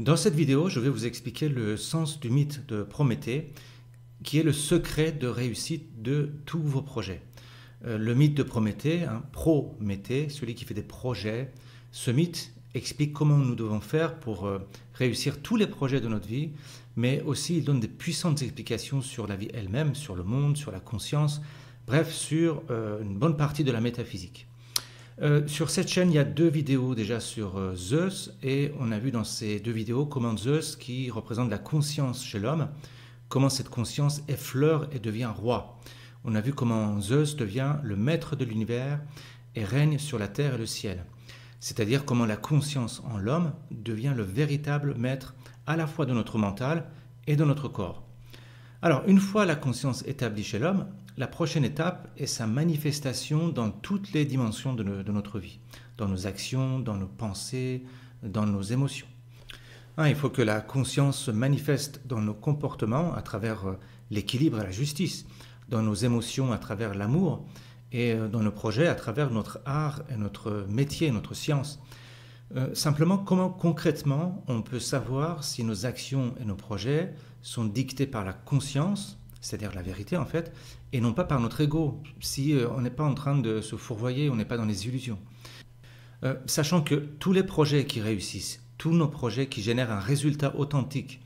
Dans cette vidéo, je vais vous expliquer le sens du mythe de Prométhée, qui est le secret de réussite de tous vos projets. Le mythe de Prométhée, Prométhée, celui qui fait des projets, ce mythe explique comment nous devons faire pour réussir tous les projets de notre vie, mais aussi il donne des puissantes explications sur la vie elle-même, sur le monde, sur la conscience, bref, sur une bonne partie de la métaphysique. Sur cette chaîne, il y a 2 vidéos déjà sur Zeus, et on a vu dans ces 2 vidéos comment Zeus, qui représente la conscience chez l'homme, comment cette conscience effleure et devient roi. On a vu comment Zeus devient le maître de l'univers et règne sur la terre et le ciel. C'est-à-dire comment la conscience en l'homme devient le véritable maître à la fois de notre mental et de notre corps. Alors, une fois la conscience établie chez l'homme, la prochaine étape est sa manifestation dans toutes les dimensions de notre vie, dans nos actions, dans nos pensées, dans nos émotions. Il faut que la conscience se manifeste dans nos comportements à travers l'équilibre et la justice, dans nos émotions à travers l'amour et dans nos projets à travers notre art et notre métier, notre science. Simplement, comment concrètement on peut savoir si nos actions et nos projets sont dictés par la conscience, c'est-à-dire la vérité en fait, et non pas par notre ego, si on n'est pas en train de se fourvoyer, on n'est pas dans les illusions. Sachant que tous les projets qui réussissent, tous nos projets qui génèrent un résultat authentique,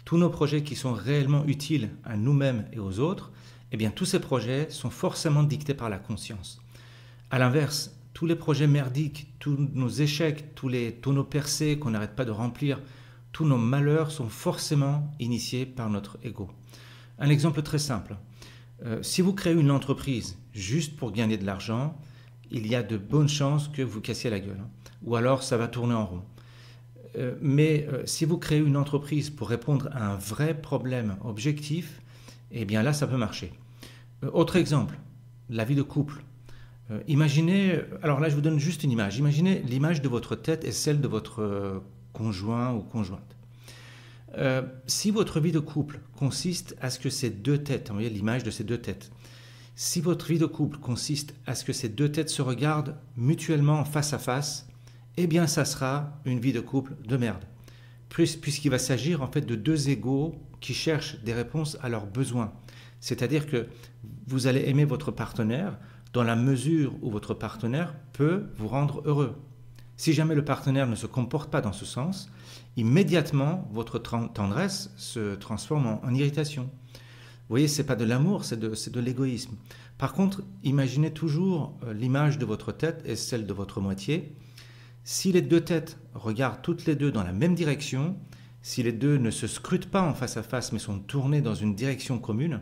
tous nos projets qui sont réellement utiles à nous-mêmes et aux autres, eh bien tous ces projets sont forcément dictés par la conscience. À l'inverse, tous les projets merdiques, tous nos échecs, tous les tonneaux percés qu'on n'arrête pas de remplir, tous nos malheurs sont forcément initiés par notre ego. Un exemple très simple. Si vous créez une entreprise juste pour gagner de l'argent, il y a de bonnes chances que vous cassiez la gueule. Ou alors ça va tourner en rond. Mais si vous créez une entreprise pour répondre à un vrai problème objectif, eh bien là ça peut marcher. Autre exemple, la vie de couple. Imaginez, alors là je vous donne juste une image, imaginez l'image de votre tête et celle de votre conjoint ou conjointe. Si votre vie de couple consiste à ce que ces 2 têtes, vous voyez l'image de ces 2 têtes, si votre vie de couple consiste à ce que ces 2 têtes se regardent mutuellement face à face, eh bien ça sera une vie de couple de merde. Puisqu'il va s'agir en fait de 2 égos qui cherchent des réponses à leurs besoins. C'est-à-dire que vous allez aimer votre partenaire dans la mesure où votre partenaire peut vous rendre heureux. Si jamais le partenaire ne se comporte pas dans ce sens, immédiatement votre tendresse se transforme en irritation. Vous voyez, ce n'est pas de l'amour, c'est de l'égoïsme. Par contre, imaginez toujours l'image de votre tête et celle de votre moitié. Si les 2 têtes regardent toutes les 2 dans la même direction, si les 2 ne se scrutent pas en face à face mais sont tournés dans une direction commune,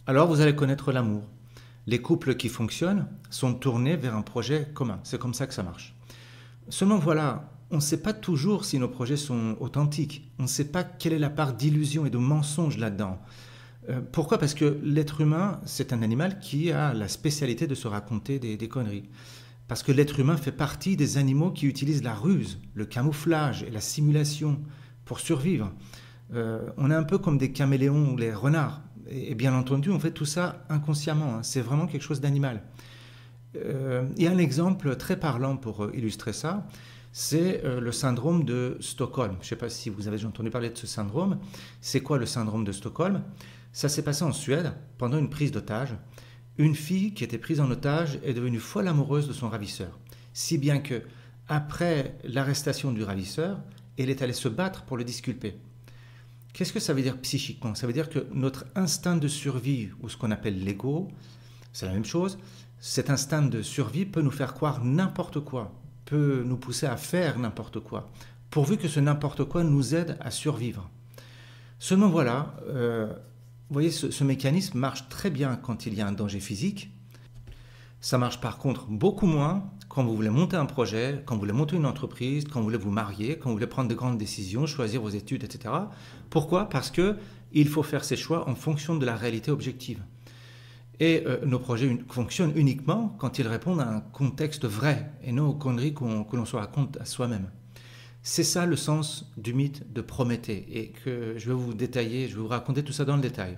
alors vous allez connaître l'amour. Les couples qui fonctionnent sont tournés vers un projet commun. C'est comme ça que ça marche. Seulement voilà, on ne sait pas toujours si nos projets sont authentiques. On ne sait pas quelle est la part d'illusion et de mensonge là-dedans. Pourquoi ? Parce que l'être humain, c'est un animal qui a la spécialité de se raconter des conneries. Parce que l'être humain fait partie des animaux qui utilisent la ruse, le camouflage et la simulation pour survivre. On est un peu comme des caméléons ou les renards. Et bien entendu, on fait tout ça inconsciemment. C'est vraiment quelque chose d'animal. Il y a un exemple très parlant pour illustrer ça. C'est le syndrome de Stockholm. Je ne sais pas si vous avez déjà entendu parler de ce syndrome. C'est quoi le syndrome de Stockholm ? Ça s'est passé en Suède pendant une prise d'otage. Une fille qui était prise en otage est devenue folle amoureuse de son ravisseur. Si bien que, après l'arrestation du ravisseur, elle est allée se battre pour le disculper. Qu'est-ce que ça veut dire psychiquement ? Ça veut dire que notre instinct de survie, ou ce qu'on appelle l'ego, c'est la même chose. Cet instinct de survie peut nous faire croire n'importe quoi, peut nous pousser à faire n'importe quoi, pourvu que ce n'importe quoi nous aide à survivre. Seulement voilà, vous voyez, ce mécanisme marche très bien quand il y a un danger physique. Ça marche par contre beaucoup moins quand vous voulez monter un projet, quand vous voulez monter une entreprise, quand vous voulez vous marier, quand vous voulez prendre de grandes décisions, choisir vos études, etc. Pourquoi ? Parce qu'il faut faire ses choix en fonction de la réalité objective. Et nos projets fonctionnent uniquement quand ils répondent à un contexte vrai et non aux conneries que l'on se raconte à soi-même. C'est ça le sens du mythe de Prométhée et que je vais vous détailler, je vais vous raconter tout ça dans le détail.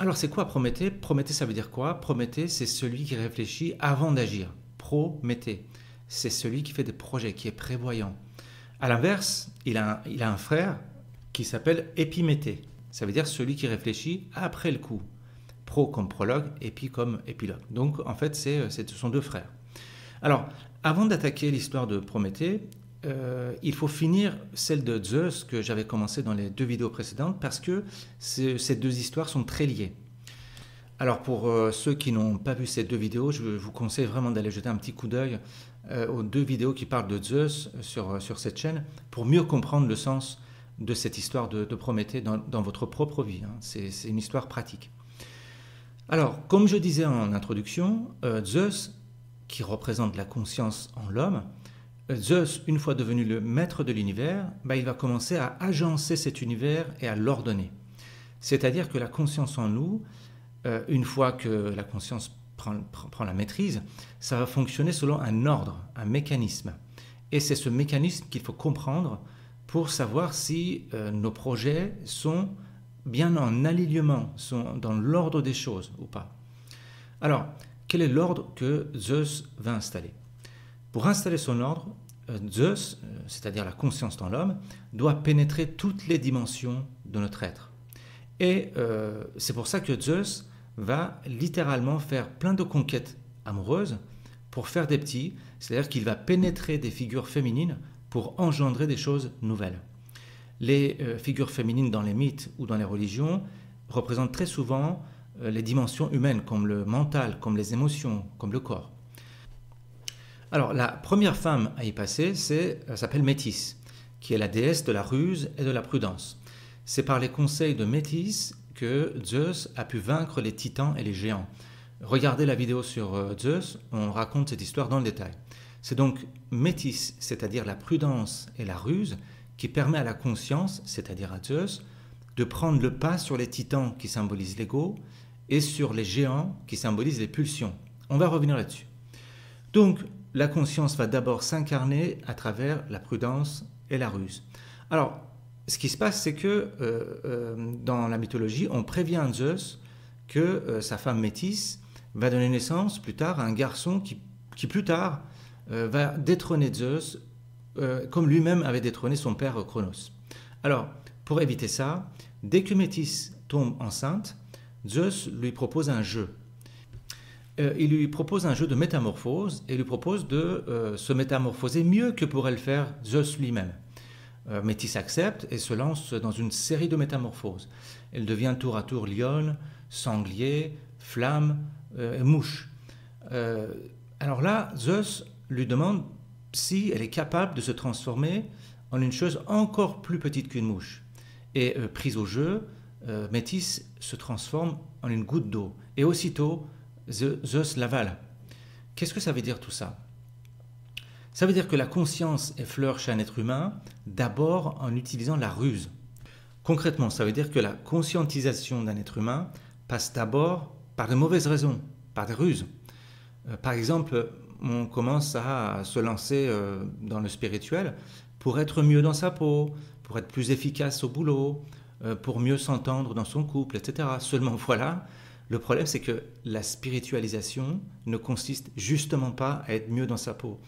Alors c'est quoi Prométhée ? Prométhée ça veut dire quoi ? Prométhée c'est celui qui réfléchit avant d'agir. Prométhée, c'est celui qui fait des projets, qui est prévoyant. À l'inverse, il a un frère qui s'appelle Épiméthée. Ça veut dire celui qui réfléchit après le coup. Pro comme prologue, épi comme épilogue. Donc en fait, ce sont deux frères. Alors, avant d'attaquer l'histoire de Prométhée, il faut finir celle de Zeus que j'avais commencé dans les 2 vidéos précédentes parce que ces 2 histoires sont très liées. Alors pour ceux qui n'ont pas vu ces 2 vidéos, je vous conseille vraiment d'aller jeter un petit coup d'œil aux 2 vidéos qui parlent de Zeus sur cette chaîne pour mieux comprendre le sens de cette histoire de Prométhée dans votre propre vie. Hein. C'est une histoire pratique. Alors, comme je disais en introduction, Zeus, qui représente la conscience en l'homme, Zeus, une fois devenu le maître de l'univers, il va commencer à agencer cet univers et à l'ordonner. C'est-à-dire que la conscience en nous, une fois que la conscience prend la maîtrise, ça va fonctionner selon un ordre, un mécanisme. Et c'est ce mécanisme qu'il faut comprendre pour savoir si nos projets sont bien en alignement, sont dans l'ordre des choses ou pas. Alors, quel est l'ordre que Zeus va installer? Pour installer son ordre, Zeus, c'est-à-dire la conscience dans l'homme, doit pénétrer toutes les dimensions de notre être. Et c'est pour ça que Zeus va littéralement faire plein de conquêtes amoureuses pour faire des petits, c'est-à-dire qu'il va pénétrer des figures féminines pour engendrer des choses nouvelles. Les figures féminines dans les mythes ou dans les religions représentent très souvent les dimensions humaines, comme le mental, comme les émotions, comme le corps. Alors, la première femme à y passer s'appelle Métis, qui est la déesse de la ruse et de la prudence. C'est par les conseils de Métis que Zeus a pu vaincre les titans et les géants. Regardez la vidéo sur Zeus, on raconte cette histoire dans le détail. C'est donc Métis, c'est-à-dire la prudence et la ruse, qui permet à la conscience, c'est-à-dire à Zeus, de prendre le pas sur les titans qui symbolisent l'ego et sur les géants qui symbolisent les pulsions. On va revenir là-dessus. Donc, la conscience va d'abord s'incarner à travers la prudence et la ruse. Alors, ce qui se passe, c'est que dans la mythologie, on prévient Zeus que sa femme Métis va donner naissance plus tard à un garçon qui plus tard va détrôner Zeus comme lui-même avait détrôné son père Cronos. Alors, pour éviter ça, dès que Métis tombe enceinte, Zeus lui propose un jeu. Il lui propose un jeu de métamorphose et lui propose de se métamorphoser mieux que pourrait le faire Zeus lui-même. Métis accepte et se lance dans une série de métamorphoses. Elle devient tour à tour lionne, sanglier, flamme, mouche. Alors là, Zeus lui demande si elle est capable de se transformer en une chose encore plus petite qu'une mouche. Et prise au jeu, Métis se transforme en une goutte d'eau. Et aussitôt, Zeus l'avale. Qu'est-ce que ça veut dire tout ça? Ça veut dire que la conscience effleure chez un être humain d'abord en utilisant la ruse. Concrètement, ça veut dire que la conscientisation d'un être humain passe d'abord par de mauvaises raisons, par des ruses. Par exemple, on commence à se lancer dans le spirituel pour être mieux dans sa peau, pour être plus efficace au boulot, pour mieux s'entendre dans son couple, etc. Seulement voilà, le problème c'est que la spiritualisation ne consiste justement pas à être mieux dans sa peau.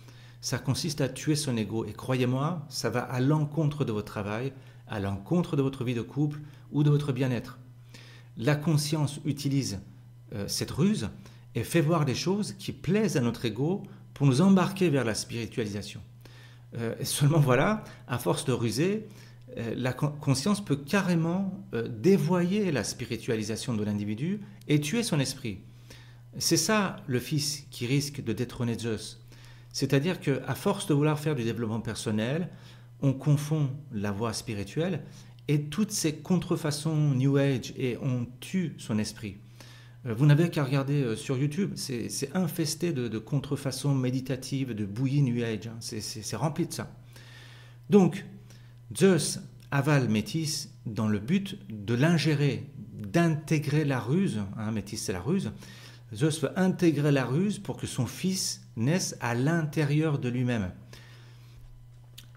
Ça consiste à tuer son ego. Et croyez-moi, ça va à l'encontre de votre travail, à l'encontre de votre vie de couple ou de votre bien-être. La conscience utilise cette ruse et fait voir des choses qui plaisent à notre ego pour nous embarquer vers la spiritualisation. Seulement voilà, à force de ruser, la conscience peut carrément dévoyer la spiritualisation de l'individu et tuer son esprit. C'est ça le fils qui risque de détrôner Zeus. C'est-à-dire qu'à force de vouloir faire du développement personnel, on confond la voie spirituelle et toutes ces contrefaçons New Age et on tue son esprit. Vous n'avez qu'à regarder sur YouTube, c'est infesté de contrefaçons méditatives, de bouillies New Age, hein. C'est rempli de ça. Donc, Zeus avale Métis dans le but de l'ingérer, d'intégrer la ruse, hein, Métis c'est la ruse. Zeus veut intégrer la ruse pour que son fils naisse à l'intérieur de lui-même.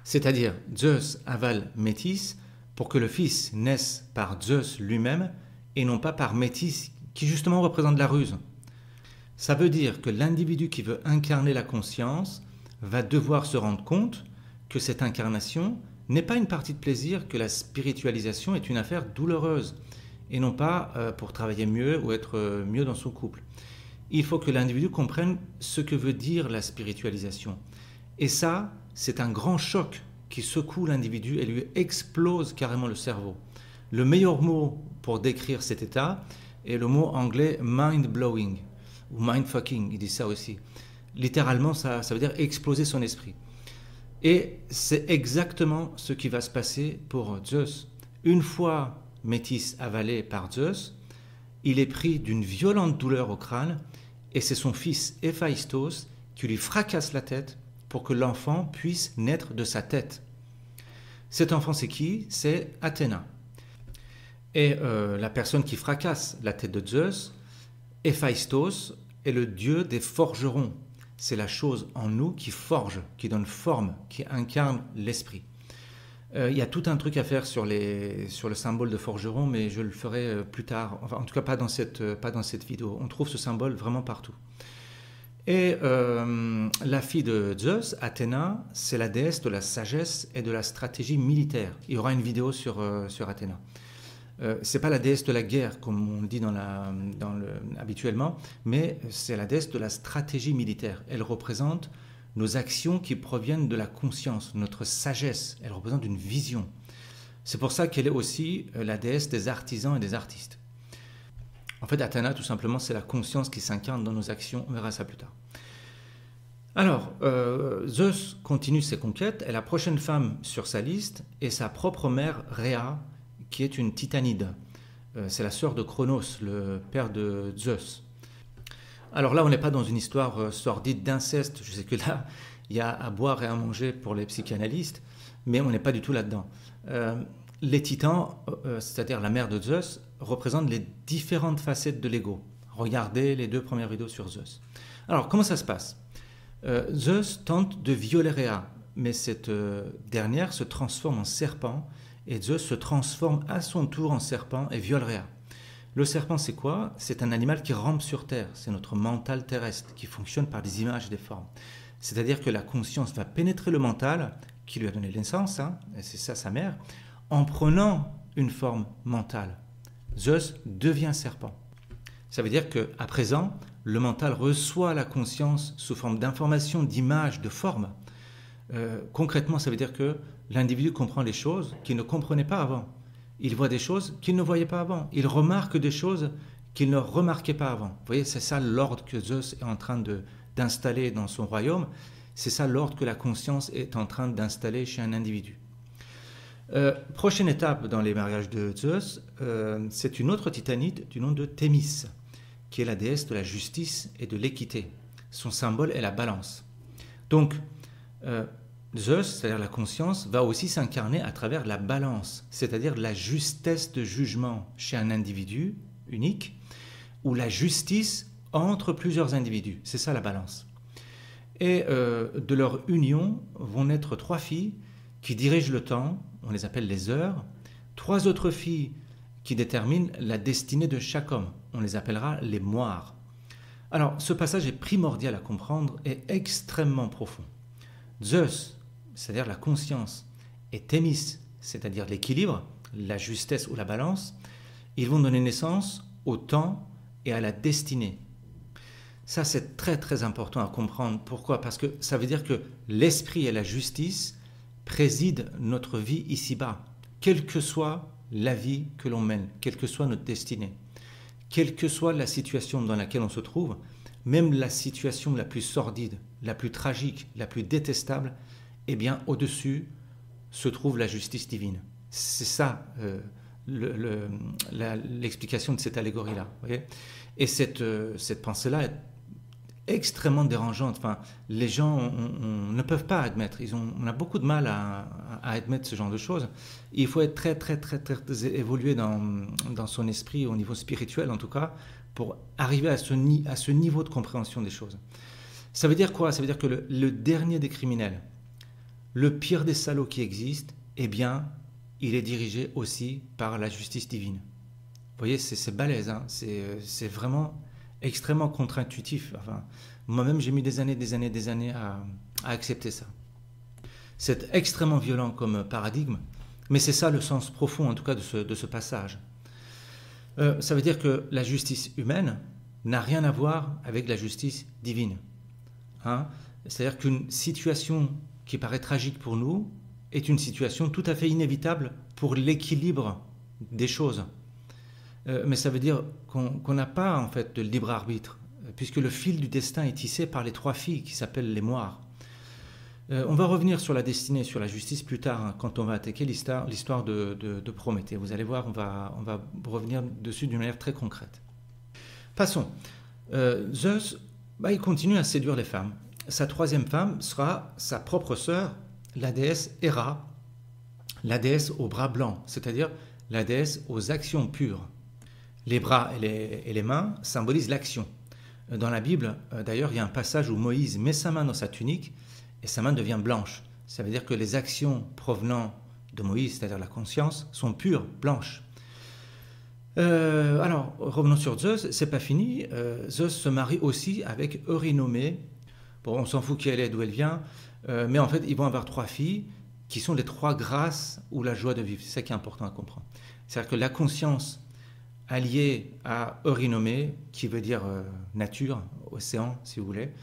C'est-à-dire, Zeus avale Métis pour que le fils naisse par Zeus lui-même et non pas par Métis qui justement représente la ruse. Ça veut dire que l'individu qui veut incarner la conscience va devoir se rendre compte que cette incarnation n'est pas une partie de plaisir, que la spiritualisation est une affaire douloureuse, et non pas pour travailler mieux ou être mieux dans son couple. Il faut que l'individu comprenne ce que veut dire la spiritualisation. Et ça, c'est un grand choc qui secoue l'individu et lui explose carrément le cerveau. Le meilleur mot pour décrire cet état est le mot anglais mind-blowing, ou mind-fucking, il dit ça aussi. Littéralement, ça veut dire exploser son esprit. Et c'est exactement ce qui va se passer pour Zeus. Une fois Métis avalé par Zeus, il est pris d'une violente douleur au crâne et c'est son fils Héphaïstos qui lui fracasse la tête pour que l'enfant puisse naître de sa tête. Cet enfant, c'est qui? C'est Athéna. Et la personne qui fracasse la tête de Zeus, Héphaïstos, est le dieu des forgerons. C'est la chose en nous qui forge, qui donne forme, qui incarne l'esprit. Il y a tout un truc à faire sur le symbole de forgeron, mais je le ferai plus tard. Enfin, en tout cas, pas dans cette vidéo. On trouve ce symbole vraiment partout. Et la fille de Zeus, Athéna, c'est la déesse de la sagesse et de la stratégie militaire. Il y aura une vidéo sur Athéna. C'est pas la déesse de la guerre, comme on le dit habituellement, mais c'est la déesse de la stratégie militaire. Elle représente nos actions qui proviennent de la conscience, notre sagesse. Elle représente une vision. C'est pour ça qu'elle est aussi la déesse des artisans et des artistes. En fait, Athéna, tout simplement, c'est la conscience qui s'incarne dans nos actions. On verra ça plus tard. Alors, Zeus continue ses conquêtes et la prochaine femme sur sa liste est sa propre mère, Rhea, qui est une titanide. C'est la sœur de Cronos, le père de Zeus. Alors là, on n'est pas dans une histoire sordide d'inceste. Je sais que là, il y a à boire et à manger pour les psychanalystes, mais on n'est pas du tout là-dedans. Les titans, c'est-à-dire la mère de Zeus, représentent les différentes facettes de l'ego. Regardez les 2 premières vidéos sur Zeus. Alors, comment ça se passe? Zeus tente de violer Rhea, mais cette dernière se transforme en serpent, et Zeus se transforme à son tour en serpent et viole Rhea. Le serpent, c'est quoi? C'est un animal qui rampe sur terre, c'est notre mental terrestre, qui fonctionne par des images et des formes. C'est-à-dire que la conscience va pénétrer le mental, qui lui a donné naissance, et c'est ça sa mère, en prenant une forme mentale. Zeus devient serpent. Ça veut dire qu'à présent, le mental reçoit la conscience sous forme d'informations, d'images, de formes. Concrètement, ça veut dire que l'individu comprend les choses qu'il ne comprenait pas avant. Il voit des choses qu'il ne voyait pas avant. Il remarque des choses qu'il ne remarquait pas avant. Vous voyez, c'est ça l'ordre que Zeus est en train d'installer dans son royaume. C'est ça l'ordre que la conscience est en train d'installer chez un individu. Prochaine étape dans les mariages de Zeus, c'est une autre titanide du nom de Thémis, qui est la déesse de la justice et de l'équité. Son symbole est la balance. Donc, Zeus, c'est-à-dire la conscience, va aussi s'incarner à travers la balance, c'est-à-dire la justesse de jugement chez un individu unique, ou la justice entre plusieurs individus. C'est ça la balance. Et de leur union vont naître 3 filles qui dirigent le temps, on les appelle les heures, 3 autres filles qui déterminent la destinée de chaque homme, on les appellera les moires. Alors, ce passage est primordial à comprendre et extrêmement profond. Zeus, c'est-à-dire la conscience, et Thémis, c'est-à-dire l'équilibre, la justesse ou la balance, ils vont donner naissance au temps et à la destinée. Ça, c'est très très important à comprendre. Pourquoi? Parce que ça veut dire que l'esprit et la justice président notre vie ici-bas, quelle que soit la vie que l'on mène, quelle que soit notre destinée, quelle que soit la situation dans laquelle on se trouve, même la situation la plus sordide, la plus tragique, la plus détestable, eh bien, au-dessus se trouve la justice divine. C'est ça l'explication de cette allégorie-là. Et cette pensée-là est extrêmement dérangeante. Enfin, les gens ne peuvent pas admettre. On a beaucoup de mal à admettre ce genre de choses. Il faut être très, très, très, très évolué dans son esprit, au niveau spirituel en tout cas, pour arriver à ce niveau de compréhension des choses. Ça veut dire quoi? Ça veut dire que le dernier des criminels, le pire des salauds qui existent, eh bien, il est dirigé aussi par la justice divine. Vous voyez, c'est balèze, hein? C'est vraiment extrêmement contre-intuitif. Enfin, moi-même, j'ai mis des années à accepter ça. C'est extrêmement violent comme paradigme, mais c'est ça le sens profond en tout cas de ce passage. Ça veut dire que la justice humaine n'a rien à voir avec la justice divine. Hein? C'est-à-dire qu'une situation qui paraît tragique pour nous est une situation tout à fait inévitable pour l'équilibre des choses. Mais ça veut dire qu'on n'a pas en fait de libre arbitre, puisque le fil du destin est tissé par les trois filles qui s'appellent les moires. On va revenir sur la destinée, sur la justice plus tard, hein, quand on va attaquer l'histoire de Prométhée. Vous allez voir, on va revenir dessus d'une manière très concrète. Passons. Zeus, il continue à séduire les femmes. Sa troisième femme sera sa propre sœur, la déesse Héra, la déesse aux bras blancs, c'est-à-dire la déesse aux actions pures. Les bras et les mains symbolisent l'action. Dans la Bible, d'ailleurs, il y a un passage où Moïse met sa main dans sa tunique et sa main devient blanche. Ça veut dire que les actions provenant de Moïse, c'est-à-dire la conscience, sont pures, blanches. Alors, revenons sur Zeus, c'est pas fini. Zeus se marie aussi avec Eurynomée. Bon, on s'en fout qui elle est, d'où elle vient, mais en fait, ils vont avoir trois filles qui sont les trois grâces ou la joie de vivre. C'est ça qui est important à comprendre. C'est-à-dire que la conscience alliée à Eurynomée, qui veut dire nature, océan, si vous voulez,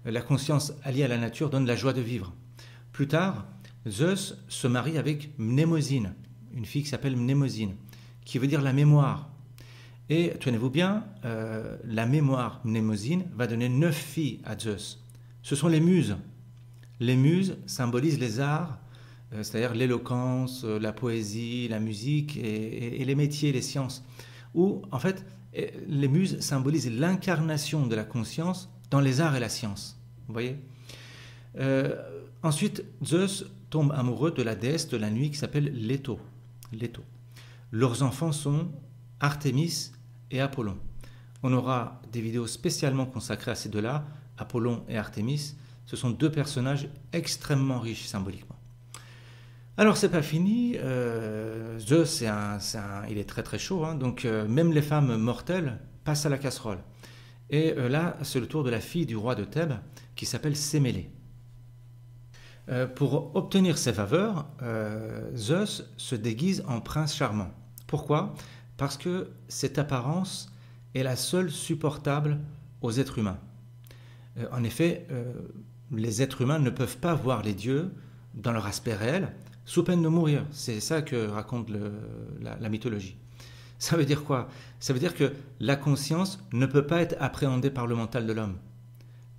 la conscience alliée à la nature donne la joie de vivre. Plus tard, Zeus se marie avec Mnémosyne, une fille qui s'appelle Mnémosyne, qui veut dire la mémoire. Et tenez-vous bien, la mémoire Mnémosyne va donner 9 filles à Zeus. Ce sont les muses. Les muses symbolisent les arts, c'est-à-dire l'éloquence, la poésie, la musique et les métiers, les sciences. Où, en fait, les muses symbolisent l'incarnation de la conscience dans les arts et la science. Vous voyez ? Ensuite, Zeus tombe amoureux de la déesse de la nuit qui s'appelle Leto. Leurs enfants sont Artémis et Apollon. On aura des vidéos spécialement consacrées à ces deux-là, Apollon et Artémis. Ce sont deux personnages extrêmement riches symboliquement. Alors, c'est pas fini. Zeus, il est très très chaud, hein, donc même les femmes mortelles passent à la casserole. Et là, c'est le tour de la fille du roi de Thèbes, qui s'appelle Sémélé. Pour obtenir ses faveurs, Zeus se déguise en prince charmant. Pourquoi ? Parce que cette apparence est la seule supportable aux êtres humains. En effet, les êtres humains ne peuvent pas voir les dieux dans leur aspect réel, sous peine de mourir. C'est ça que raconte la mythologie. Ça veut dire quoi? Ça veut dire que la conscience ne peut pas être appréhendée par le mental de l'homme.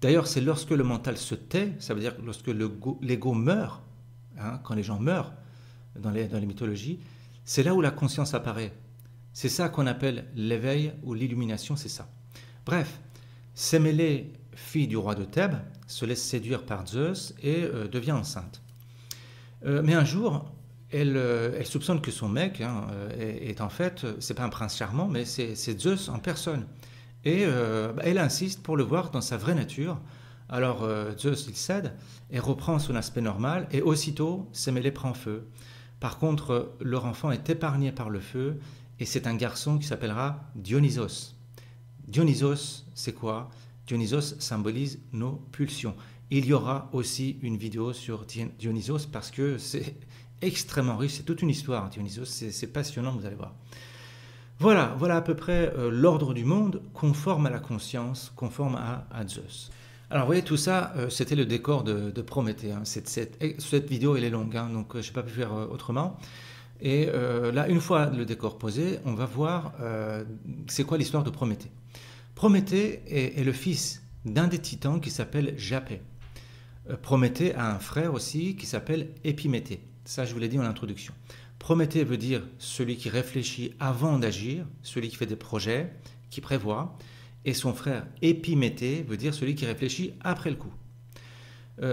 D'ailleurs, c'est lorsque le mental se tait, ça veut dire lorsque l'ego meurt, hein, quand les gens meurent dans les mythologies, c'est là où la conscience apparaît. C'est ça qu'on appelle l'éveil ou l'illumination, c'est ça. Bref, Sémélé, fille du roi de Thèbes, se laisse séduire par Zeus et devient enceinte. Mais un jour, elle soupçonne que son mec est en fait, c'est pas un prince charmant, mais c'est Zeus en personne. Et elle insiste pour le voir dans sa vraie nature. Alors Zeus, il cède et reprend son aspect normal, et aussitôt, Sémélé prend feu. Par contre, leur enfant est épargné par le feu, et c'est un garçon qui s'appellera Dionysos. Dionysos, c'est quoi? Dionysos symbolise nos pulsions. Il y aura aussi une vidéo sur Dionysos parce que c'est extrêmement riche, c'est toute une histoire, Dionysos, c'est passionnant, vous allez voir. Voilà à peu près l'ordre du monde conforme à la conscience, conforme à Zeus. Alors vous voyez, tout ça, c'était le décor de Prométhée. Hein. Cette vidéo, elle est longue, hein, donc je n'ai pas pu faire autrement. Et là, une fois le décor posé, on va voir c'est quoi l'histoire de Prométhée. Prométhée est le fils d'un des titans qui s'appelle Japet. Prométhée a un frère aussi qui s'appelle Épiméthée. Ça, je vous l'ai dit en introduction. Prométhée veut dire celui qui réfléchit avant d'agir, celui qui fait des projets, qui prévoit. Et son frère Épiméthée veut dire celui qui réfléchit après le coup.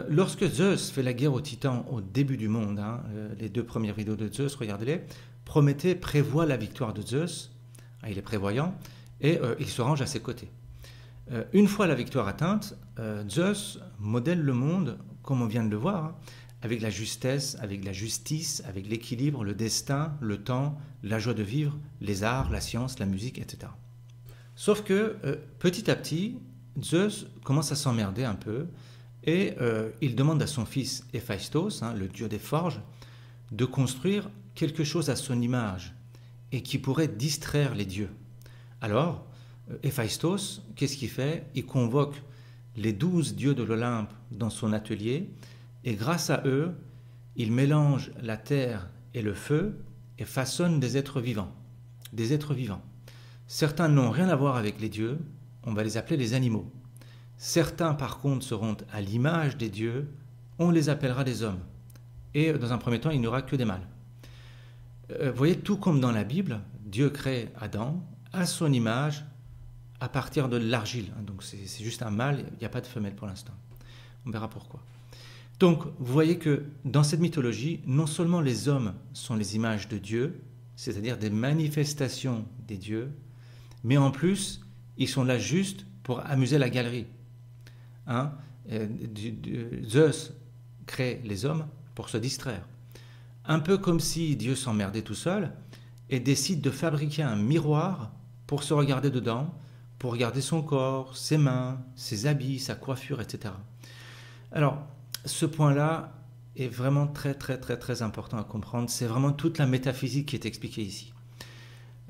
Lorsque Zeus fait la guerre aux titans au début du monde, hein, les 2 premières vidéos de Zeus, regardez-les, Prométhée prévoit la victoire de Zeus, il est prévoyant, et il se range à ses côtés. Une fois la victoire atteinte, Zeus modèle le monde, comme on vient de le voir, hein, avec la justesse, avec la justice, avec l'équilibre, le destin, le temps, la joie de vivre, les arts, la science, la musique, etc. Sauf que petit à petit, Zeus commence à s'emmerder un peu Et il demande à son fils Héphaïstos, le dieu des forges, de construire quelque chose à son image et qui pourrait distraire les dieux. Alors, Héphaïstos, qu'est-ce qu'il fait? Il convoque les 12 dieux de l'Olympe dans son atelier et grâce à eux, il mélange la terre et le feu et façonne des êtres vivants. Des êtres vivants. Certains n'ont rien à voir avec les dieux, on va les appeler les animaux. Certains, par contre, seront à l'image des dieux, on les appellera des hommes. Et dans un premier temps, il n'y aura que des mâles. Vous voyez, tout comme dans la Bible, Dieu crée Adam à son image à partir de l'argile. Donc c'est juste un mâle, il n'y a pas de femelle pour l'instant. On verra pourquoi. Donc, vous voyez que dans cette mythologie, non seulement les hommes sont les images de Dieu, c'est-à-dire des manifestations des dieux, mais en plus, ils sont là juste pour amuser la galerie. Zeus crée les hommes pour se distraire. Un peu comme si Dieu s'emmerdait tout seul et décide de fabriquer un miroir pour se regarder dedans, pour regarder son corps, ses mains, ses habits, sa coiffure, etc. Alors, ce point-là est vraiment très, très, très, très important à comprendre. C'est vraiment toute la métaphysique qui est expliquée ici.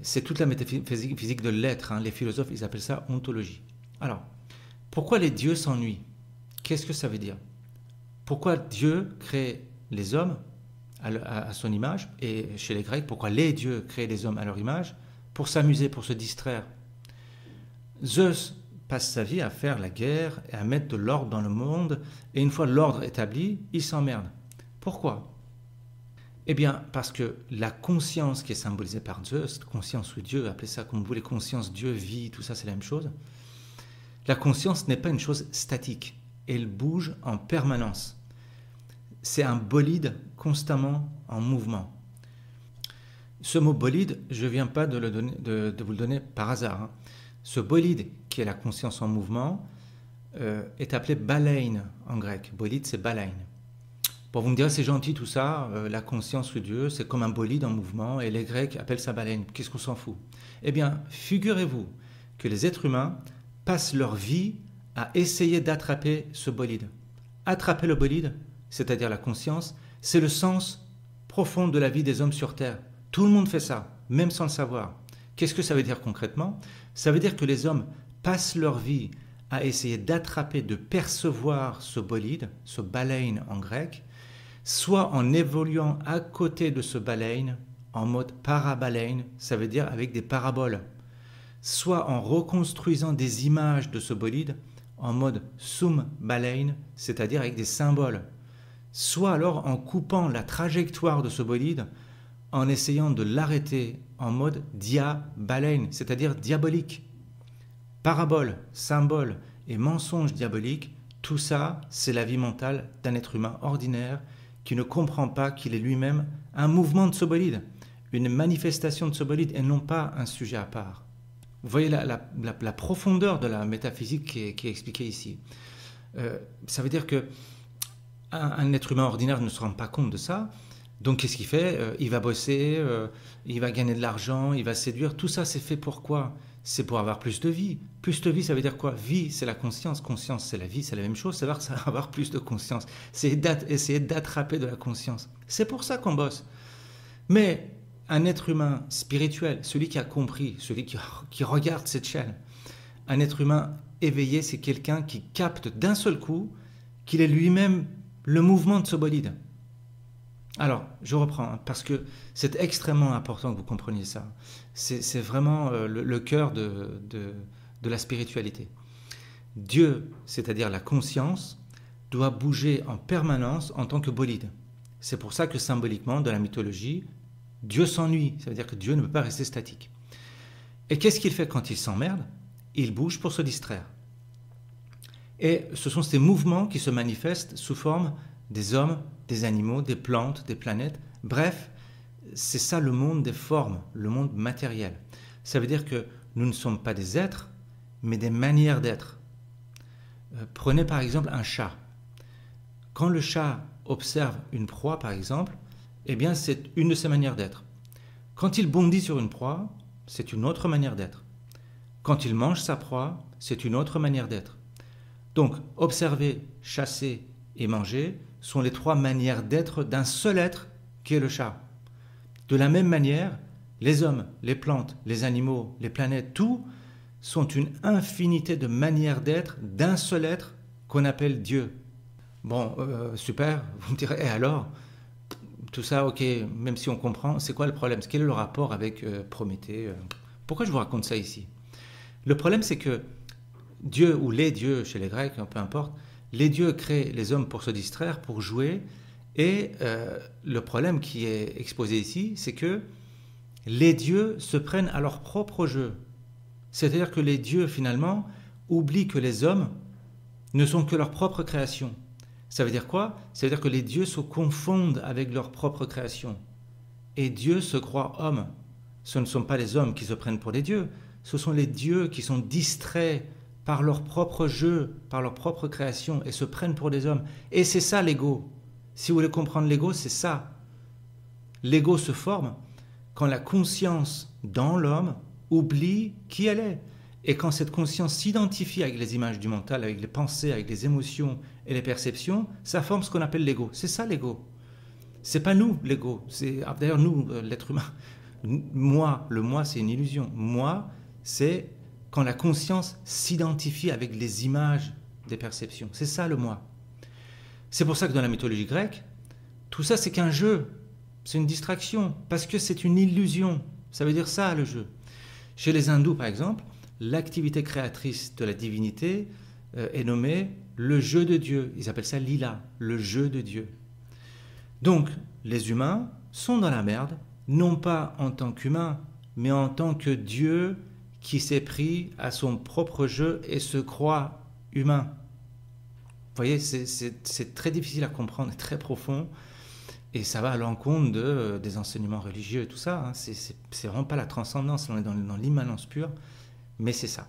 C'est toute la métaphysique de l'être. Les philosophes, ils appellent ça ontologie. Alors, pourquoi les dieux s'ennuient? Qu'est-ce que ça veut dire? Pourquoi Dieu crée les hommes à son image? Et chez les Grecs, pourquoi les dieux créent les hommes à leur image? Pour s'amuser, pour se distraire. Zeus passe sa vie à faire la guerre et à mettre de l'ordre dans le monde, et une fois l'ordre établi, il s'emmerde. Pourquoi? Eh bien, parce que la conscience qui est symbolisée par Zeus, conscience ou Dieu, appelez ça comme vous voulez, conscience, Dieu, vie, tout ça c'est la même chose. La conscience n'est pas une chose statique, elle bouge en permanence. C'est un bolide constamment en mouvement. Ce mot bolide, je ne viens pas de vous le donner par hasard. Ce bolide, qui est la conscience en mouvement, est appelé balein en grec. Bolide, c'est balein. Bon, vous me direz, c'est gentil tout ça, la conscience ou Dieu, c'est comme un bolide en mouvement, et les Grecs appellent ça baleine. Qu'est-ce qu'on s'en fout? Eh bien, figurez-vous que les êtres humains passent leur vie à essayer d'attraper ce bolide. Attraper le bolide, c'est-à-dire la conscience, c'est le sens profond de la vie des hommes sur Terre. Tout le monde fait ça, même sans le savoir. Qu'est-ce que ça veut dire concrètement? Ça veut dire que les hommes passent leur vie à essayer d'attraper, de percevoir ce bolide, ce balein en grec, soit en évoluant à côté de ce balein en mode parabalein, ça veut dire avec des paraboles, soit en reconstruisant des images de ce bolide en mode sumbalein, c'est-à-dire avec des symboles, soit alors en coupant la trajectoire de ce bolide en essayant de l'arrêter en mode diabalein, c'est-à-dire diabolique. Parabole, symbole et mensonge diabolique, tout ça, c'est la vie mentale d'un être humain ordinaire qui ne comprend pas qu'il est lui-même un mouvement de ce bolide, une manifestation de ce bolide et non pas un sujet à part. Vous voyez la profondeur de la métaphysique qui est expliquée ici. Ça veut dire que un être humain ordinaire ne se rend pas compte de ça. Donc qu'est-ce qu'il fait? Il va bosser, il va gagner de l'argent, il va séduire. Tout ça, c'est fait pour quoi? C'est pour avoir plus de vie. Plus de vie, ça veut dire quoi? Vie, c'est la conscience. Conscience, c'est la vie, c'est la même chose. Ça veut dire avoir plus de conscience. C'est essayer d'attraper de la conscience. C'est pour ça qu'on bosse. Mais un être humain spirituel, celui qui a compris, celui qui regarde cette chaîne, un être humain éveillé, c'est quelqu'un qui capte d'un seul coup qu'il est lui-même le mouvement de ce bolide. Alors, je reprends, parce que c'est extrêmement important que vous compreniez ça. C'est vraiment le cœur de la spiritualité. Dieu, c'est-à-dire la conscience, doit bouger en permanence en tant que bolide. C'est pour ça que symboliquement, dans la mythologie, Dieu s'ennuie. Ça veut dire que Dieu ne peut pas rester statique. Et qu'est-ce qu'il fait quand il s'emmerde? Il bouge pour se distraire. Et ce sont ces mouvements qui se manifestent sous forme des hommes, des animaux, des plantes, des planètes. Bref, c'est ça le monde des formes, le monde matériel. Ça veut dire que nous ne sommes pas des êtres, mais des manières d'être. Prenez par exemple un chat. Quand le chat observe une proie, par exemple, eh bien c'est une de ses manières d'être. Quand il bondit sur une proie, c'est une autre manière d'être. Quand il mange sa proie, c'est une autre manière d'être. Donc, observez chasser et manger sont les trois manières d'être d'un seul être qui est le chat. De la même manière, les hommes, les plantes, les animaux, les planètes, tout sont une infinité de manières d'être d'un seul être qu'on appelle Dieu. Bon, super, vous me direz, et alors, tout ça, ok, même si on comprend, c'est quoi le problème? Quel est le rapport avec Prométhée? Pourquoi je vous raconte ça ici? Le problème, c'est que Dieu, ou les dieux chez les Grecs, peu importe, les dieux créent les hommes pour se distraire, pour jouer, et le problème qui est exposé ici, c'est que les dieux se prennent à leur propre jeu. C'est-à-dire que les dieux, finalement, oublient que les hommes ne sont que leur propre création. Ça veut dire quoi? Ça veut dire que les dieux se confondent avec leur propre création. Et Dieu se croit homme. Ce ne sont pas les hommes qui se prennent pour des dieux, ce sont les dieux qui sont distraits par leur propre jeu, par leur propre création, et se prennent pour des hommes. Et c'est ça l'ego. Si vous voulez comprendre l'ego, c'est ça. L'ego se forme quand la conscience dans l'homme oublie qui elle est. Et quand cette conscience s'identifie avec les images du mental, avec les pensées, avec les émotions et les perceptions, ça forme ce qu'on appelle l'ego. C'est ça l'ego. C'est pas nous l'ego. D'ailleurs nous, l'être humain. Moi, le moi, c'est une illusion. Moi, c'est quand la conscience s'identifie avec les images des perceptions. C'est ça le moi. C'est pour ça que dans la mythologie grecque, tout ça c'est qu'un jeu. C'est une distraction, parce que c'est une illusion. Ça veut dire ça le jeu. Chez les hindous par exemple, l'activité créatrice de la divinité est nommée le jeu de Dieu. Ils appellent ça lila, le jeu de Dieu. Donc, les humains sont dans la merde, non pas en tant qu'humains, mais en tant que Dieu qui s'est pris à son propre jeu et se croit humain. Vous voyez, c'est très difficile à comprendre et très profond, et ça va à l'encontre des enseignements religieux et tout ça. Hein. C'est vraiment pas la transcendance, on est dans l'immanence pure, mais c'est ça.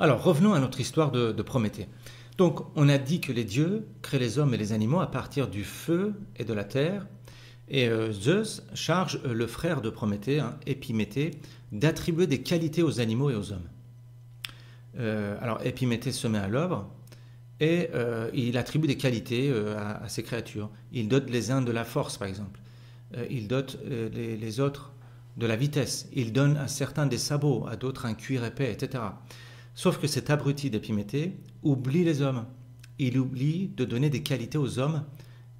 Alors, revenons à notre histoire de Prométhée. Donc, on a dit que les dieux créent les hommes et les animaux à partir du feu et de la terre, et Zeus charge le frère de Prométhée, Épiméthée, d'attribuer des qualités aux animaux et aux hommes. Alors, Épiméthée se met à l'œuvre, et il attribue des qualités à ces créatures. Il dote les uns de la force, par exemple. Il dote les autres de la vitesse. Il donne à certains des sabots, à d'autres un cuir épais, etc. Sauf que cet abruti d'Épiméthée oublie les hommes. Il oublie de donner des qualités aux hommes,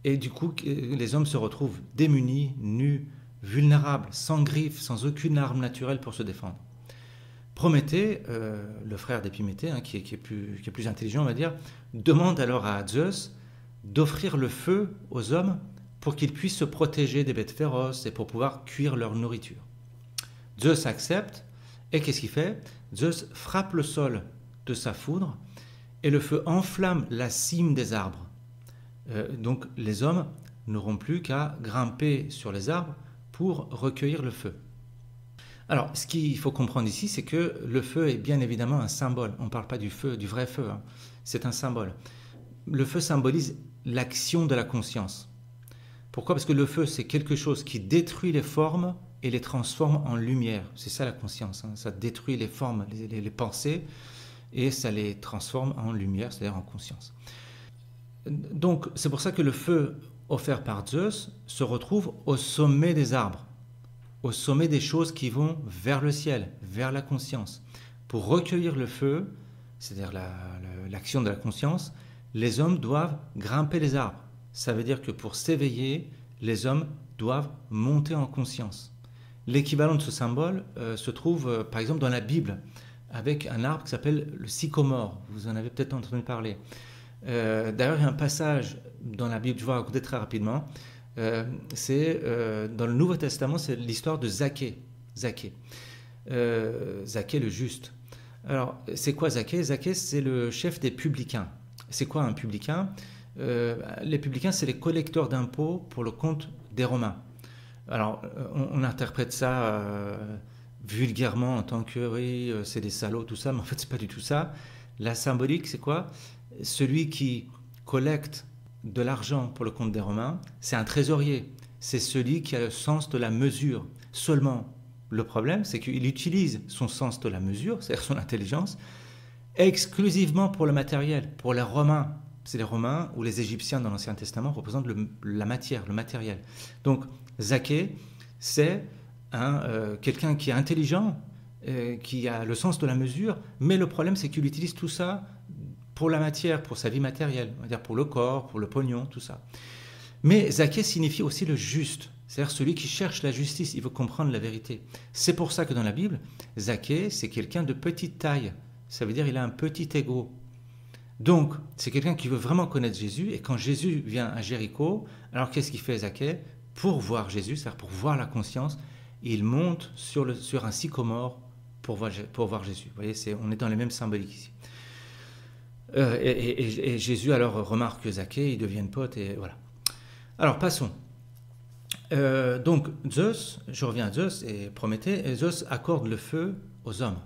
et du coup, les hommes se retrouvent démunis, nus, vulnérables, sans griffes, sans aucune arme naturelle pour se défendre. Prométhée, le frère d'Épiméthée, qui est plus intelligent, on va dire, demande alors à Zeus d'offrir le feu aux hommes pour qu'ils puissent se protéger des bêtes féroces et pour pouvoir cuire leur nourriture. Zeus accepte, et qu'est-ce qu'il fait? Zeus frappe le sol de sa foudre, et le feu enflamme la cime des arbres. Donc les hommes n'auront plus qu'à grimper sur les arbres pour recueillir le feu. Alors, ce qu'il faut comprendre ici, c'est que le feu est bien évidemment un symbole. On ne parle pas du feu, du vrai feu, hein. C'est un symbole. Le feu symbolise l'action de la conscience. Pourquoi? Parce que le feu, c'est quelque chose qui détruit les formes et les transforme en lumière. C'est ça la conscience, hein. Ça détruit les formes, les pensées, et ça les transforme en lumière, c'est-à-dire en conscience. Donc, c'est pour ça que le feu offert par Zeus se retrouve au sommet des arbres, au sommet des choses qui vont vers le ciel, vers la conscience. Pour recueillir le feu, c'est-à-dire l'action de la conscience, les hommes doivent grimper les arbres. Ça veut dire que pour s'éveiller, les hommes doivent monter en conscience. L'équivalent de ce symbole se trouve par exemple dans la Bible, avec un arbre qui s'appelle le sycomore. Vous en avez peut-être entendu parler. D'ailleurs, il y a un passage dans la Bible, je vais vous raconter très rapidement. C'est dans le Nouveau Testament, c'est l'histoire de Zaché. Zaché le juste. Alors, c'est quoi Zaché? Zaché, c'est le chef des publicains. C'est quoi un publicain? Les publicains, c'est les collecteurs d'impôts pour le compte des Romains. Alors, on interprète ça vulgairement en tant que, oui, c'est des salauds, tout ça, mais en fait, c'est pas du tout ça. La symbolique, c'est quoi? Celui qui collecte de l'argent pour le compte des Romains, c'est un trésorier. C'est celui qui a le sens de la mesure. Seulement, le problème, c'est qu'il utilise son sens de la mesure, c'est-à-dire son intelligence, exclusivement pour le matériel, pour les Romains. C'est les Romains ou les Égyptiens dans l'Ancien Testament représentent la matière, le matériel. Donc Zaché, c'est quelqu'un qui est intelligent, qui a le sens de la mesure, mais le problème c'est qu'il utilise tout ça pour la matière, pour sa vie matérielle, on va dire pour le corps, pour le pognon, tout ça. Mais Zaché signifie aussi le juste, c'est-à-dire celui qui cherche la justice, il veut comprendre la vérité. C'est pour ça que dans la Bible, Zaché, c'est quelqu'un de petite taille, ça veut dire il a un petit ego. Donc, c'est quelqu'un qui veut vraiment connaître Jésus, et quand Jésus vient à Jéricho, alors qu'est-ce qu'il fait Zaché? Pour voir Jésus, c'est-à-dire pour voir la conscience, il monte sur un sycomore pour voir Jésus. Vous voyez, on est dans les mêmes symboliques ici. Et Jésus alors remarque Zaché, ils deviennent potes, et voilà. Alors, passons. Donc, Zeus, je reviens à Zeus et Prométhée, et Zeus accorde le feu aux hommes.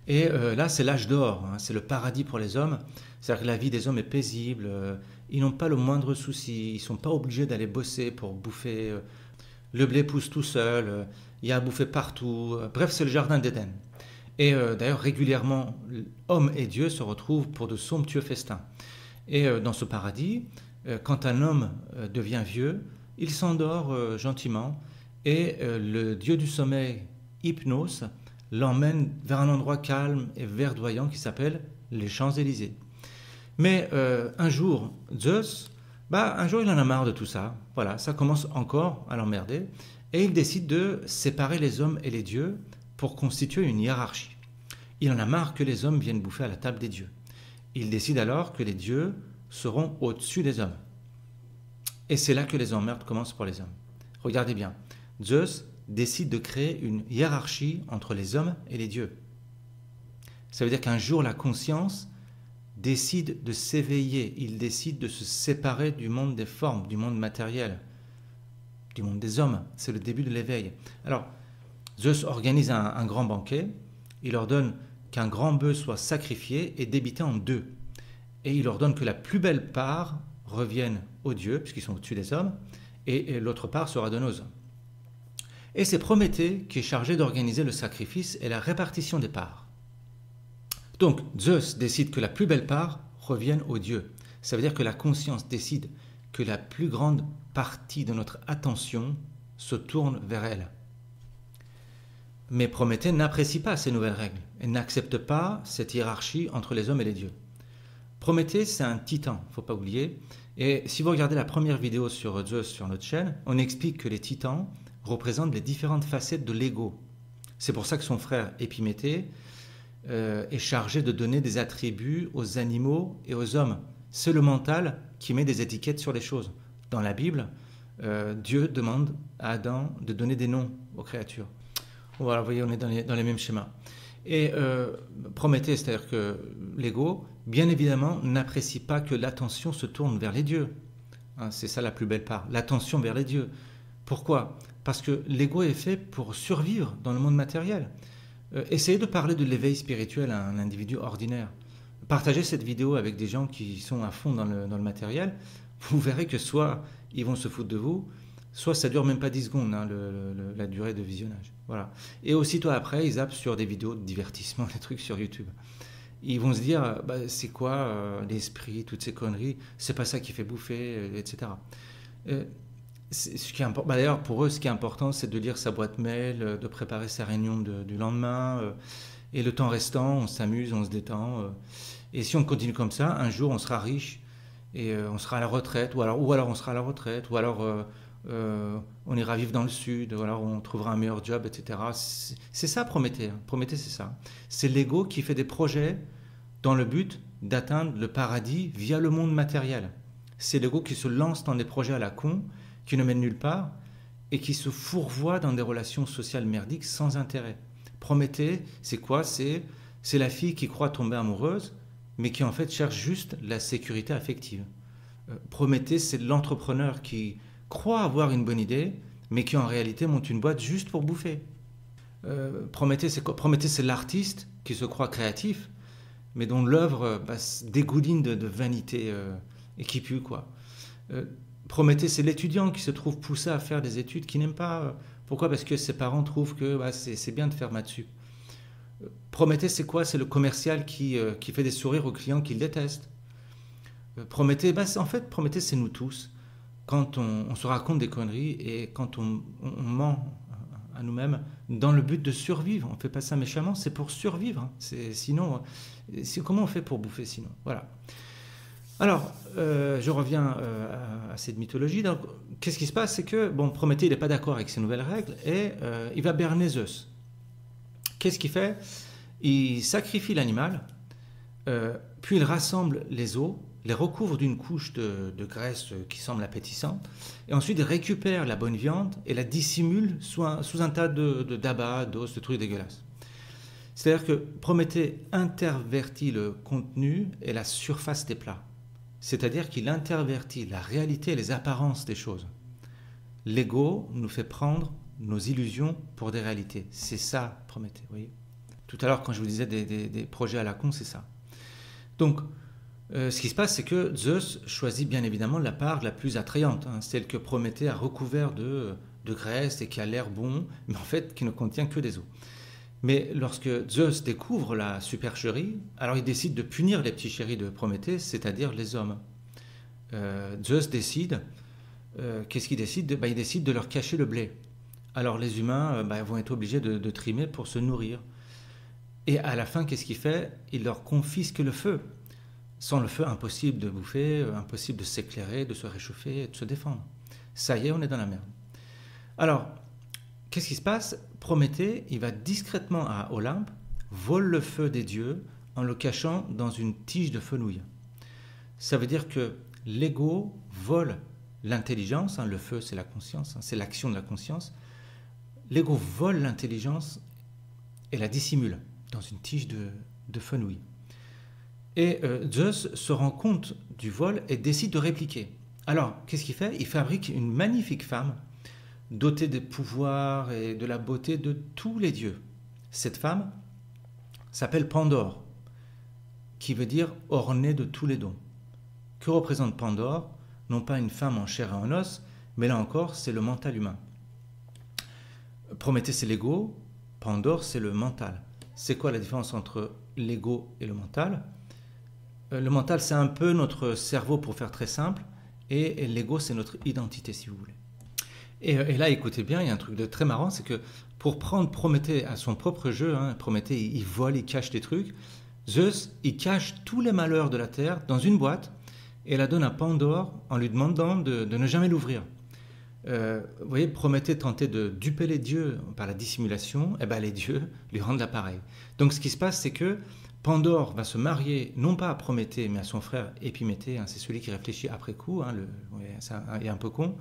Et là, c'est l'âge d'or, hein, c'est le paradis pour les hommes. C'est-à-dire que la vie des hommes est paisible, ils n'ont pas le moindre souci, ils ne sont pas obligés d'aller bosser pour bouffer. Le blé pousse tout seul, il y a à bouffer partout. Bref, c'est le jardin d'Éden. Et d'ailleurs, régulièrement, hommes et Dieu se retrouvent pour de somptueux festins. Et dans ce paradis, quand un homme devient vieux, il s'endort gentiment et le dieu du sommeil, Hypnos, l'emmène vers un endroit calme et verdoyant qui s'appelle les Champs-Élysées. Mais un jour, Zeus, un jour il en a marre de tout ça. Voilà, ça commence encore à l'emmerder. Et il décide de séparer les hommes et les dieux pour constituer une hiérarchie. Il en a marre que les hommes viennent bouffer à la table des dieux. Il décide alors que les dieux seront au-dessus des hommes. Et c'est là que les emmerdes commencent pour les hommes. Regardez bien, Zeus décide de créer une hiérarchie entre les hommes et les dieux. Ça veut dire qu'un jour, la conscience décide de s'éveiller, il décide de se séparer du monde des formes, du monde matériel, du monde des hommes. C'est le début de l'éveil. Alors, Zeus organise un grand banquet, il ordonne qu'un grand bœuf soit sacrifié et débité en deux. Et il ordonne que la plus belle part revienne aux dieux, puisqu'ils sont au-dessus des hommes, et l'autre part sera donnée aux hommes. Et c'est Prométhée qui est chargé d'organiser le sacrifice et la répartition des parts. Donc Zeus décide que la plus belle part revienne aux dieux. Ça veut dire que la conscience décide que la plus grande partie de notre attention se tourne vers elle. Mais Prométhée n'apprécie pas ces nouvelles règles et n'accepte pas cette hiérarchie entre les hommes et les dieux. Prométhée, c'est un titan, il ne faut pas oublier. Et si vous regardez la première vidéo sur Zeus sur notre chaîne, on explique que les titans représentent les différentes facettes de l'ego. C'est pour ça que son frère Épiméthée est chargé de donner des attributs aux animaux et aux hommes. C'est le mental qui met des étiquettes sur les choses. Dans la Bible, Dieu demande à Adam de donner des noms aux créatures. Voilà, vous voyez, on est dans les mêmes schémas. Et Prométhée, c'est-à-dire que l'ego, bien évidemment, n'apprécie pas que l'attention se tourne vers les dieux. Hein, c'est ça la plus belle part, l'attention vers les dieux. Pourquoi? Parce que l'ego est fait pour survivre dans le monde matériel. Essayez de parler de l'éveil spirituel à un individu ordinaire. Partagez cette vidéo avec des gens qui sont à fond dans le matériel. Vous verrez que soit ils vont se foutre de vous, soit ça dure même pas 10 secondes, hein, la durée de visionnage. Voilà. Et aussitôt après, ils zappent sur des vidéos de divertissement, des trucs sur YouTube. Ils vont se dire, c'est quoi l'esprit, toutes ces conneries, c'est pas ça qui fait bouffer, etc. Ce qui est important, d'ailleurs, pour eux, ce qui est important, c'est de lire sa boîte mail, de préparer sa réunion du lendemain, et le temps restant, on s'amuse, on se détend. Et si on continue comme ça, un jour, on sera riche, et on sera à la retraite, ou alors on sera à la retraite, ou alors on ira vivre dans le sud, ou alors on trouvera un meilleur job, etc. C'est ça Prométhée. Prométhée, c'est ça. C'est l'ego qui fait des projets dans le but d'atteindre le paradis via le monde matériel. C'est l'ego qui se lance dans des projets à la con, qui ne mènent nulle part, et qui se fourvoie dans des relations sociales merdiques sans intérêt. Prométhée, c'est quoi? C'est la fille qui croit tomber amoureuse, mais qui en fait cherche juste la sécurité affective. Prométhée, c'est l'entrepreneur qui croit avoir une bonne idée, mais qui en réalité monte une boîte juste pour bouffer. Prométhée, c'est quoi? Prométhée, c'est l'artiste qui se croit créatif, mais dont l'œuvre dégouline de vanité et qui pue, quoi. Prométhée, c'est l'étudiant qui se trouve poussé à faire des études qu'il n'aime pas. Pourquoi? Parce que ses parents trouvent que c'est bien de faire maths sup. Prométhée, c'est quoi? C'est le commercial qui fait des sourires aux clients qu'il déteste. Prométhée, en fait, Prométhée, c'est nous tous. Quand on se raconte des conneries et quand on ment à nous-mêmes dans le but de survivre. On ne fait pas ça méchamment, c'est pour survivre. Hein. Sinon, comment on fait pour bouffer sinon? Voilà. Alors, je reviens à cette mythologie. Donc, qu'est-ce qui se passe? C'est que Prométhée, il n'est pas d'accord avec ces nouvelles règles et il va berner Zeus. Qu'est-ce qu'il fait? Il sacrifie l'animal, puis il rassemble les os, les recouvre d'une couche de graisse qui semble appétissante, et ensuite il récupère la bonne viande et la dissimule sous un tas d'abats, d'os, de trucs dégueulasses. C'est-à-dire que Prométhée intervertit le contenu et la surface des plats. C'est-à-dire qu'il intervertit la réalité et les apparences des choses. L'ego nous fait prendre nos illusions pour des réalités. C'est ça, Prométhée, vous voyez. Tout à l'heure, quand je vous disais des projets à la con, c'est ça. Donc, ce qui se passe, c'est que Zeus choisit bien évidemment la part la plus attrayante, hein, celle que Prométhée a recouvert de graisse et qui a l'air bon, mais en fait qui ne contient que des os. Mais lorsque Zeus découvre la supercherie, alors il décide de punir les petits chéris de Prométhée, c'est-à-dire les hommes. Zeus décide, qu'est-ce qu'il décide? Il décide de leur cacher le blé. Alors les humains vont être obligés de trimer pour se nourrir. Et à la fin, qu'est-ce qu'il fait? Il leur confisque le feu. Sans le feu, impossible de bouffer, impossible de s'éclairer, de se réchauffer, de se défendre. Ça y est, on est dans la merde. Alors, qu'est-ce qui se passe? Prométhée, il va discrètement à Olympe, vole le feu des dieux en le cachant dans une tige de fenouil. Ça veut dire que l'ego vole l'intelligence, hein, le feu c'est la conscience, hein, c'est l'action de la conscience. L'ego vole l'intelligence et la dissimule dans une tige de fenouil. Et Zeus se rend compte du vol et décide de répliquer. Alors, qu'est-ce qu'il fait? Il fabrique une magnifique femme, dotée des pouvoirs et de la beauté de tous les dieux. Cette femme s'appelle Pandore, qui veut dire ornée de tous les dons. Que représente Pandore? Non pas une femme en chair et en os, mais là encore, c'est le mental humain. Prométhée, c'est l'ego, Pandore, c'est le mental. C'est quoi la différence entre l'ego et le mental? Le mental, c'est un peu notre cerveau pour faire très simple, et l'ego, c'est notre identité, si vous voulez. Et là, écoutez bien, il y a un truc de très marrant, c'est que pour prendre Prométhée à son propre jeu, hein, Prométhée, il vole, il cache des trucs, Zeus, il cache tous les malheurs de la Terre dans une boîte, et la donne à Pandore en lui demandant de ne jamais l'ouvrir. Vous voyez, Prométhée tentait de duper les dieux par la dissimulation, et les dieux lui rendent l'appareil. Donc ce qui se passe, c'est que Pandore va se marier, non pas à Prométhée, mais à son frère Épiméthée, hein, c'est celui qui réfléchit après coup, hein, il est un peu con.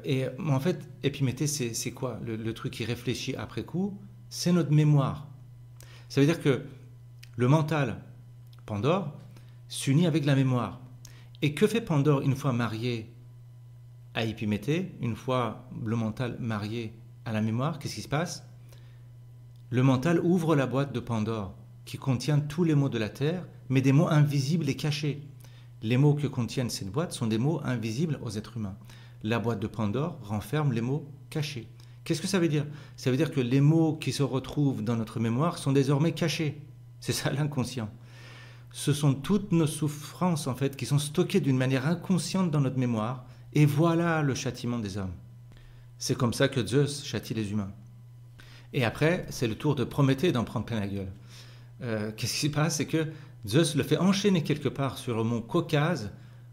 Et en fait, Épiméthée, c'est quoi le truc qui réfléchit après coup? C'est notre mémoire. Ça veut dire que le mental, Pandore, s'unit avec la mémoire. Et que fait Pandore une fois marié à Épiméthée, une fois le mental marié à la mémoire? Qu'est-ce qui se passe? Le mental ouvre la boîte de Pandore, qui contient tous les mots de la Terre, mais des mots invisibles et cachés. Les mots que contiennent cette boîte sont des mots invisibles aux êtres humains. La boîte de Pandore renferme les mots cachés. Qu'est-ce que ça veut dire? Ça veut dire que les mots qui se retrouvent dans notre mémoire sont désormais cachés. C'est ça l'inconscient. Ce sont toutes nos souffrances, en fait, qui sont stockées d'une manière inconsciente dans notre mémoire, et voilà le châtiment des hommes. C'est comme ça que Zeus châtie les humains. Et après, c'est le tour de Prométhée d'en prendre plein la gueule. Qu'est-ce qui se passe? C'est que Zeus le fait enchaîner quelque part sur le mont Caucase,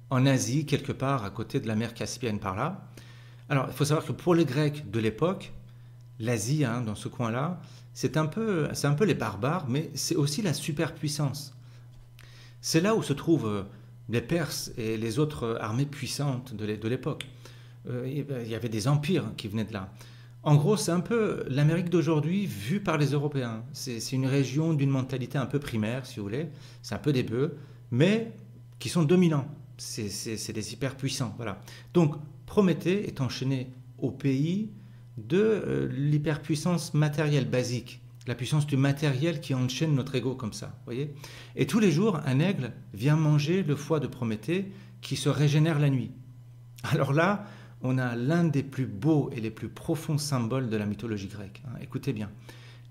en Asie, quelque part à côté de la mer Caspienne par là. Alors, il faut savoir que pour les Grecs de l'époque, l'Asie, hein, dans ce coin-là, c'est un peu les barbares, mais c'est aussi la superpuissance. C'est là où se trouvent les Perses et les autres armées puissantes de l'époque. Il y avait des empires qui venaient de là. En gros, c'est un peu l'Amérique d'aujourd'hui vue par les Européens. C'est une région d'une mentalité un peu primaire, si vous voulez. C'est un peu des bœufs, mais qui sont dominants. C'est des hyperpuissants. Voilà. Donc, Prométhée est enchaîné au pays de l'hyperpuissance matérielle basique. La puissance du matériel qui enchaîne notre ego comme ça. Voyez. Et tous les jours, un aigle vient manger le foie de Prométhée qui se régénère la nuit. Alors là, on a l'un des plus beaux et les plus profonds symboles de la mythologie grecque. Écoutez bien.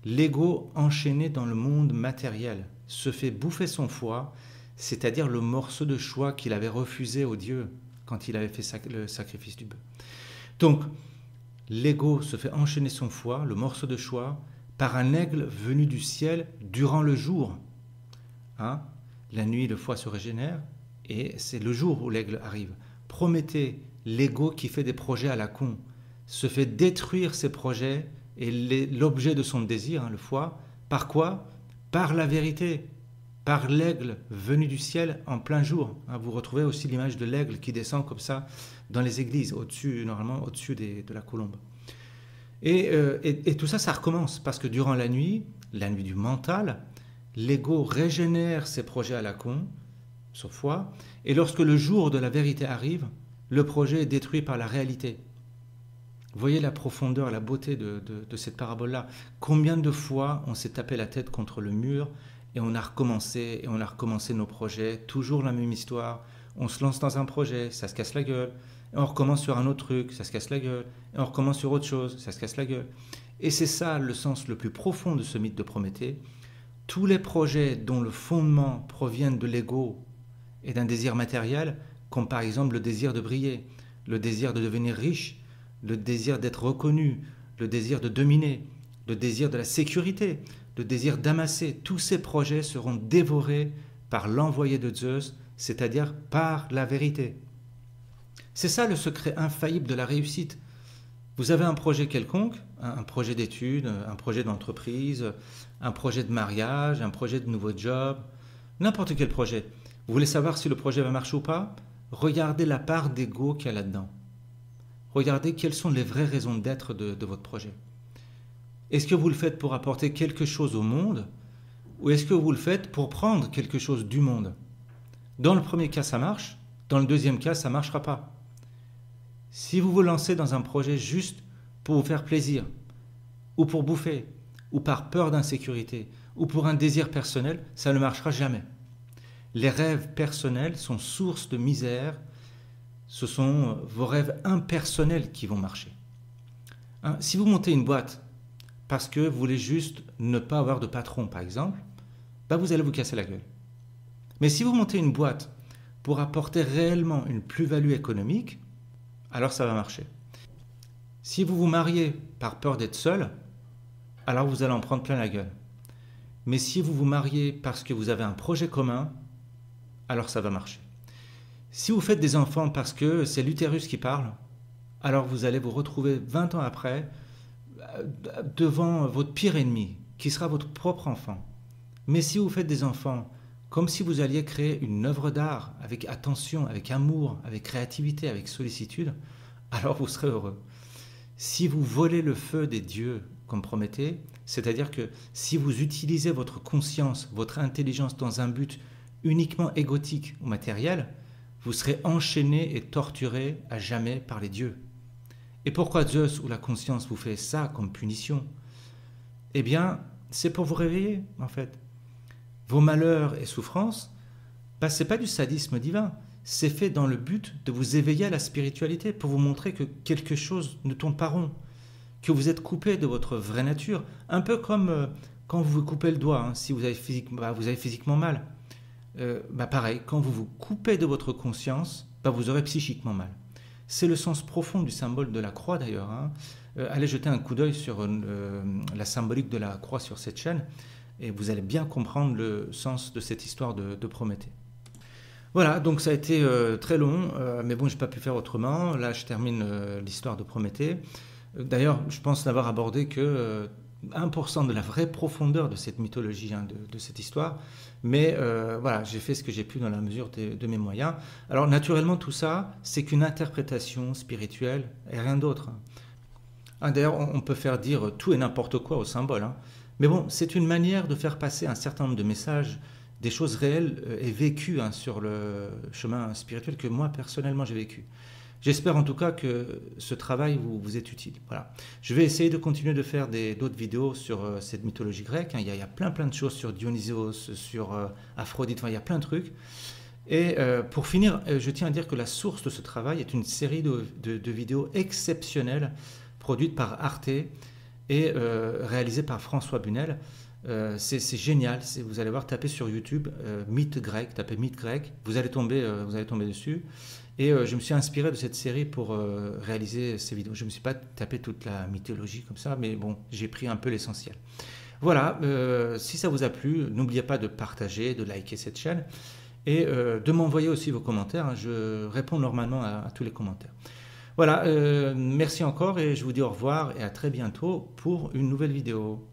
L'ego enchaîné dans le monde matériel se fait bouffer son foie, c'est-à-dire le morceau de choix qu'il avait refusé au Dieu quand il avait fait le sacrifice du bœuf. Donc, l'ego se fait enchaîner son foie, le morceau de choix, par un aigle venu du ciel durant le jour. Hein? La nuit, le foie se régénère, et c'est le jour où l'aigle arrive. Prométhée, l'ego qui fait des projets à la con, se fait détruire ses projets et l'objet de son désir, hein, le foie, par quoi? Par la vérité, par l'aigle venu du ciel en plein jour. Hein, vous retrouvez aussi l'image de l'aigle qui descend comme ça dans les églises, au-dessus, normalement au-dessus de la colombe. Et tout ça, ça recommence, parce que durant la nuit du mental, l'ego régénère ses projets à la con, son foie, et lorsque le jour de la vérité arrive, le projet est détruit par la réalité. Vous voyez la profondeur, la beauté de cette parabole-là. Combien de fois on s'est tapé la tête contre le mur et on a recommencé nos projets, toujours la même histoire. On se lance dans un projet, ça se casse la gueule. Et on recommence sur un autre truc, ça se casse la gueule. Et on recommence sur autre chose, ça se casse la gueule. Et c'est ça le sens le plus profond de ce mythe de Prométhée. Tous les projets dont le fondement proviennent de l'ego et d'un désir matériel, comme par exemple le désir de briller, le désir de devenir riche, le désir d'être reconnu, le désir de dominer, le désir de la sécurité, le désir d'amasser, tous ces projets seront dévorés par l'envoyé de Zeus, c'est-à-dire par la vérité. C'est ça le secret infaillible de la réussite. Vous avez un projet quelconque, un projet d'études, un projet d'entreprise, un projet de mariage, un projet de nouveau job, n'importe quel projet. Vous voulez savoir si le projet va marcher ou pas? Regardez la part d'ego qu'il y a là-dedans. Regardez quelles sont les vraies raisons d'être de votre projet. Est-ce que vous le faites pour apporter quelque chose au monde ou est-ce que vous le faites pour prendre quelque chose du monde? Dans le premier cas, ça marche. Dans le deuxième cas, ça ne marchera pas. Si vous vous lancez dans un projet juste pour vous faire plaisir, ou pour bouffer, ou par peur d'insécurité, ou pour un désir personnel, ça ne marchera jamais. Les rêves personnels sont source de misère. Ce sont vos rêves impersonnels qui vont marcher. Hein, si vous montez une boîte parce que vous voulez juste ne pas avoir de patron, par exemple, vous allez vous casser la gueule. Mais si vous montez une boîte pour apporter réellement une plus-value économique, alors ça va marcher. Si vous vous mariez par peur d'être seul, alors vous allez en prendre plein la gueule. Mais si vous vous mariez parce que vous avez un projet commun, alors ça va marcher. Si vous faites des enfants parce que c'est l'utérus qui parle, alors vous allez vous retrouver 20 ans après devant votre pire ennemi, qui sera votre propre enfant. Mais si vous faites des enfants comme si vous alliez créer une œuvre d'art avec attention, avec amour, avec créativité, avec sollicitude, alors vous serez heureux. Si vous volez le feu des dieux, comme Prométhée, c'est-à-dire que si vous utilisez votre conscience, votre intelligence dans un but uniquement égotique ou matériel, vous serez enchaîné et torturé à jamais par les dieux. Et pourquoi Zeus ou la conscience vous fait ça comme punition? Eh bien, c'est pour vous réveiller, en fait. Vos malheurs et souffrances, ce n'est pas du sadisme divin, c'est fait dans le but de vous éveiller à la spiritualité, pour vous montrer que quelque chose ne tourne pas rond, que vous êtes coupé de votre vraie nature, un peu comme quand vous vous coupez le doigt, hein, si vous avez, vous avez physiquement mal. Pareil, quand vous vous coupez de votre conscience, vous aurez psychiquement mal. C'est le sens profond du symbole de la croix d'ailleurs. Hein. Allez jeter un coup d'œil sur la symbolique de la croix sur cette chaîne et vous allez bien comprendre le sens de cette histoire de Prométhée. Voilà, donc ça a été très long, mais bon, je n'ai pas pu faire autrement. Là, je termine l'histoire de Prométhée. D'ailleurs, je pense n'avoir abordé que 1% de la vraie profondeur de cette mythologie, hein, de cette histoire. Mais voilà, j'ai fait ce que j'ai pu dans la mesure de mes moyens. Alors naturellement, tout ça, c'est qu'une interprétation spirituelle et rien d'autre. Hein, d'ailleurs, on peut faire dire tout et n'importe quoi au symbole. Hein. Mais bon, c'est une manière de faire passer un certain nombre de messages, des choses réelles et vécues hein, sur le chemin spirituel que moi, personnellement, j'ai vécu. J'espère en tout cas que ce travail vous est utile. Voilà. Je vais essayer de continuer de faire d'autres vidéos sur cette mythologie grecque. Hein. Il y a plein de choses sur Dionysos, sur Aphrodite, enfin, il y a plein de trucs. Et pour finir, je tiens à dire que la source de ce travail est une série de vidéos exceptionnelles produites par Arte et réalisées par François Bunel. C'est génial. Vous allez voir, tapez sur YouTube mythe grec, tapez mythe grec, vous allez tomber dessus. Et je me suis inspiré de cette série pour réaliser ces vidéos. Je ne me suis pas tapé toute la mythologie comme ça, mais bon, j'ai pris un peu l'essentiel. Voilà, si ça vous a plu, n'oubliez pas de partager, de liker cette chaîne et de m'envoyer aussi vos commentaires, hein. Je réponds normalement à tous les commentaires. Voilà, merci encore et je vous dis au revoir et à très bientôt pour une nouvelle vidéo.